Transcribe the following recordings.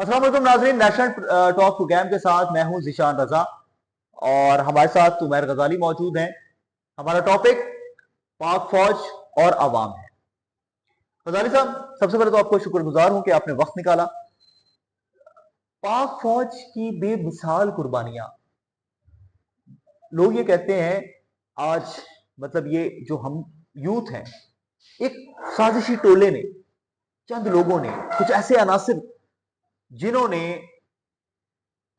अस्सलाम वालेकुम नाज़रीन, नेशनल टॉक प्रोग्राम के साथ मैं हूं ज़िशान रजा और हमारे साथ उमैर गजाली मौजूद हैं। हमारा टॉपिक पाक फौज और अवाम है। गजाली साहब, सबसे पहले तो आपको शुक्रगुजार हूं कि आपने वक्त निकाला। पाक फौज की बेमिसाल कुर्बानियां, लोग ये कहते हैं आज, मतलब ये जो हम यूथ हैं, एक साजिशी टोले ने, चंद लोगों ने, कुछ ऐसे अनासिर जिन्होंने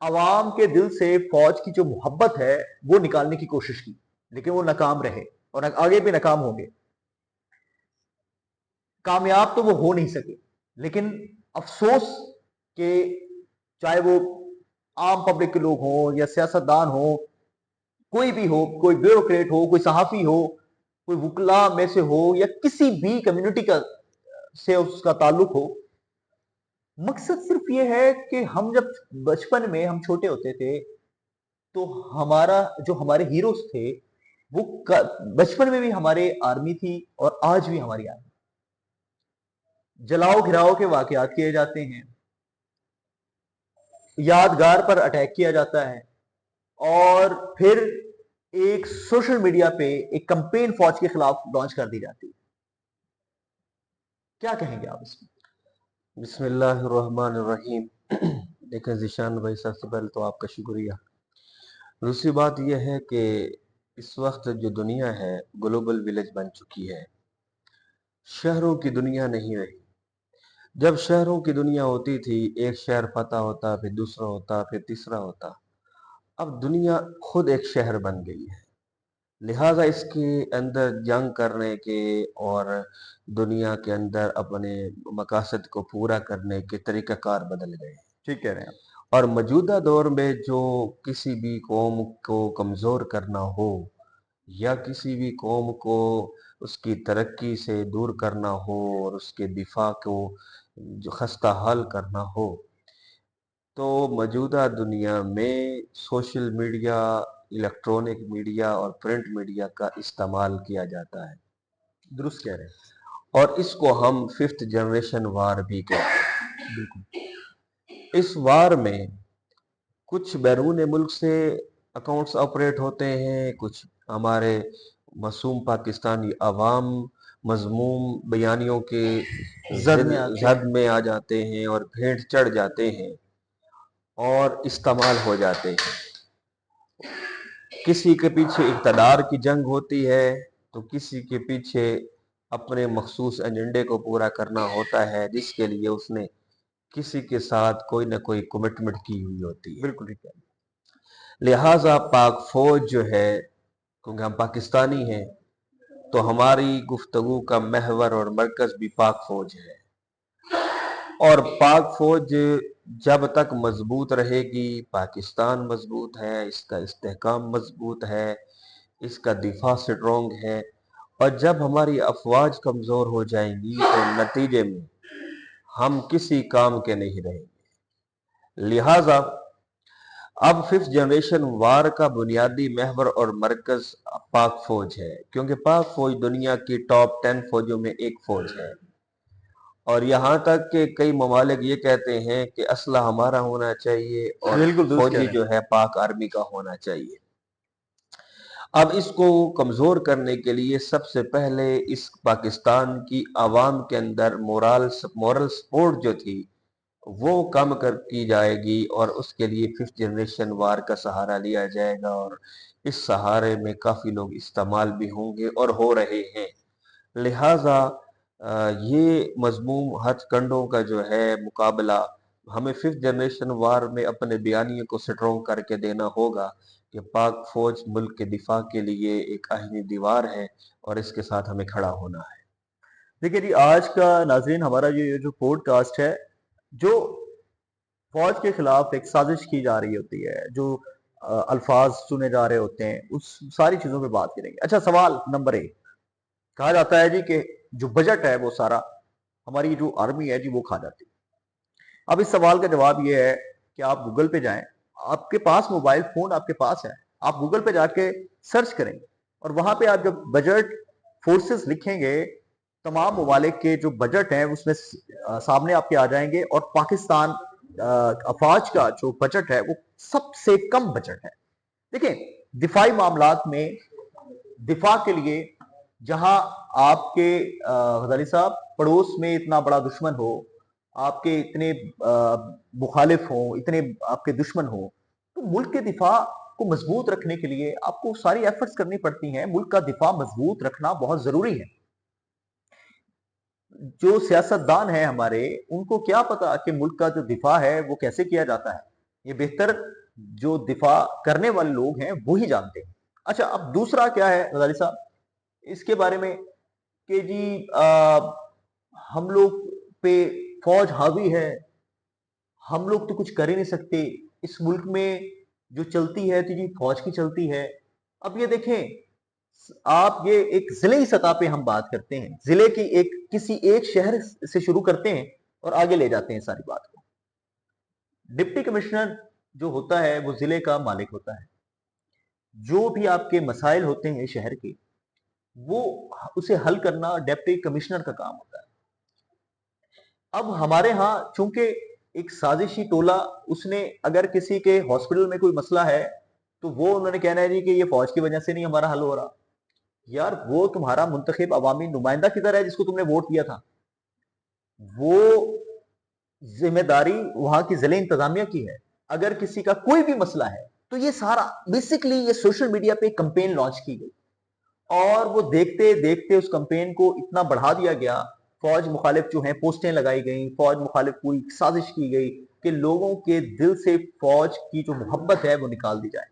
अवाम के दिल से फौज की जो मोहब्बत है वो निकालने की कोशिश की, लेकिन वो नाकाम रहे और आगे भी नाकाम होंगे। कामयाब तो वो हो नहीं सके, लेकिन अफसोस कि चाहे वो आम पब्लिक के लोग हों या सियासतदान हो, कोई भी हो, कोई ब्यूरोक्रेट हो, कोई सहाफी हो, कोई वकला में से हो या किसी भी कम्युनिटी का से उसका ताल्लुक हो, मकसद सिर्फ ये है कि हम जब बचपन में हम छोटे होते थे तो हमारा जो हमारे हीरोज थे वो बचपन में भी हमारे आर्मी थी और आज भी हमारी आर्मी। जलाओ घिराओ के वाकयात किए जाते हैं, यादगार पर अटैक किया जाता है और फिर एक सोशल मीडिया पे एक कंपेन फौज के खिलाफ लॉन्च कर दी जाती है। क्या कहेंगे आप इसमें? बिस्मिल्लाहिर्रहमानिर्रहीम। देखिए ज़िशान भाई, सबसे पहले तो आपका शुक्रिया। दूसरी बात यह है कि इस वक्त जो दुनिया है ग्लोबल विलेज बन चुकी है। शहरों की दुनिया नहीं रही। जब शहरों की दुनिया होती थी, एक शहर फतह होता, फिर दूसरा होता, फिर तीसरा होता। अब दुनिया खुद एक शहर बन गई है। लिहाजा इसके अंदर जंग करने के और दुनिया के अंदर अपने मकासद को पूरा करने के तरीक़ाकार बदल गए। ठीक कह रहे हैं आप। और मौजूदा दौर में जो किसी भी कौम को कमज़ोर करना हो या किसी भी कौम को उसकी तरक्की से दूर करना हो और उसके दिफा को जो खस्ता हाल करना हो, तो मौजूदा दुनिया में सोशल मीडिया, इलेक्ट्रॉनिक मीडिया और प्रिंट मीडिया का इस्तेमाल किया जाता है। दुरुस्त कह रहे हैं। और इसको हम फिफ्थ जनरेशन वार भी कहते हैं। बिल्कुल। इस वार में कुछ बैरून मुल्क से अकाउंट्स ऑपरेट होते हैं, कुछ हमारे मासूम पाकिस्तानी अवाम मजमूम बयानियों के जद में आते जद हैं। में आ जाते हैं और भेंट चढ़ जाते हैं और इस्तेमाल हो जाते हैं। किसी के पीछे इक़्तिदार की जंग होती है तो किसी के पीछे अपने मखसूस एजेंडे को पूरा करना होता है, जिसके लिए उसने किसी के साथ कोई ना कोई कमिटमेंट की हुई होती है। बिल्कुल ठीक है। लिहाजा पाक फौज जो है, क्योंकि हम पाकिस्तानी हैं, तो हमारी गुफ्तगू का महवर और मरकज भी पाक फौज है। और पाक फौज जब तक मजबूत रहेगी, पाकिस्तान मजबूत है, इसका इस्तेहकाम मजबूत है, इसका दिफा स्ट्रॉन्ग है। और जब हमारी अफवाज कमज़ोर हो जाएंगी तो नतीजे में हम किसी काम के नहीं रहेंगे। लिहाजा अब फिफ्थ जनरेशन वार का बुनियादी महवर और मरकज पाक फौज है, क्योंकि पाक फौज दुनिया की टॉप 10 फौजों में एक फौज है। और यहाँ तक कि कई ममालिक ये कहते हैं कि असला हमारा होना चाहिए और बिल्कुल दुरुस्त कह फौजी रहे जो हैं। है पाक आर्मी का होना चाहिए। अब इसको कमज़ोर करने के लिए सबसे पहले इस पाकिस्तान की आवाम के अंदर मोरल सपोर्ट जो थी वो कम कर की जाएगी और उसके लिए फिफ्थ जनरेशन वार का सहारा लिया जाएगा। और इस सहारे में काफ़ी लोग इस्तेमाल भी होंगे और हो रहे हैं। लिहाजा ये मजमूम हथकंडों का जो है मुकाबला हमें फिफ्थ जनरेशन वार में अपने बयानिए को स्ट्रॉन्ग करके देना होगा कि पाक फौज मुल्क के दिफा के लिए एक आहिनी दीवार है और इसके साथ हमें खड़ा होना है। देखिए जी, आज का नाजरीन हमारा ये जो पॉडकास्ट है, जो फौज के खिलाफ एक साजिश की जा रही होती है, जो अल्फाज चुने जा रहे होते हैं, उस सारी चीजों पे बात करेंगे। अच्छा, सवाल नंबर एक, कहा जाता है जी कि जो बजट है वो सारा हमारी जो आर्मी है जी वो खा जाती है। अब इस सवाल का जवाब ये है कि आप गूगल पे जाएं, आपके पास मोबाइल फोन आपके पास है, आप गूगल पे जाके सर्च करेंगे और वहां पे आप जब बजट फोर्सेस लिखेंगे, तमाम ममालिक के जो बजट हैं उसमें सामने आपके आ जाएंगे और पाकिस्तान अफवाज का जो बजट है वो सबसे कम बजट है। देखें, दिफाई मामलात में दिफा के लिए जहां आपके गजाली साहब पड़ोस में इतना बड़ा दुश्मन हो, आपके इतने मुखालिफ हो, इतने आपके दुश्मन हो, तो मुल्क के दिफा को मजबूत रखने के लिए आपको सारी एफर्ट्स करनी पड़ती हैं। मुल्क का दिफा मजबूत रखना बहुत जरूरी है। जो सियासतदान है हमारे, उनको क्या पता कि मुल्क का जो दिफा है वो कैसे किया जाता है। ये बेहतर जो दिफा करने वाले लोग हैं वो ही जानते हैं। अच्छा, अब दूसरा क्या है गजाली साहब इसके बारे में कि जी हम लोग पे फौज हावी है, हम लोग तो कुछ कर ही नहीं सकते, इस मुल्क में जो चलती है तो जी फौज की चलती है। अब ये देखें, आप ये एक जिले की सतह पे हम बात करते हैं, जिले की एक किसी एक शहर से शुरू करते हैं और आगे ले जाते हैं सारी बात को। डिप्टी कमिश्नर जो होता है वो जिले का मालिक होता है। जो भी आपके मसाइल होते हैं शहर के, वो उसे हल करना डिप्टी कमिश्नर का काम होता है। अब हमारे यहाँ चूंकि एक साजिशी टोला, उसने अगर किसी के हॉस्पिटल में कोई मसला है तो वो उन्होंने कहना है जी कि ये फौज की वजह से नहीं हमारा हल हो रहा। यार, वो तुम्हारा मुंतखब अवामी नुमाइंदा किधर है जिसको तुमने वोट दिया था? वो जिम्मेदारी वहां की जिले इंतजामिया की है। अगर किसी का कोई भी मसला है तो ये सारा बेसिकली ये सोशल मीडिया पे कंपेन लॉन्च की गई और वो देखते देखते उस कंपेन को इतना बढ़ा दिया गया। फौज मुखालिफ जो है पोस्टें लगाई गई, फौज मुखालिफ पूरी साजिश की गई कि लोगों के दिल से फौज की जो मोहब्बत है वो निकाल दी जाए।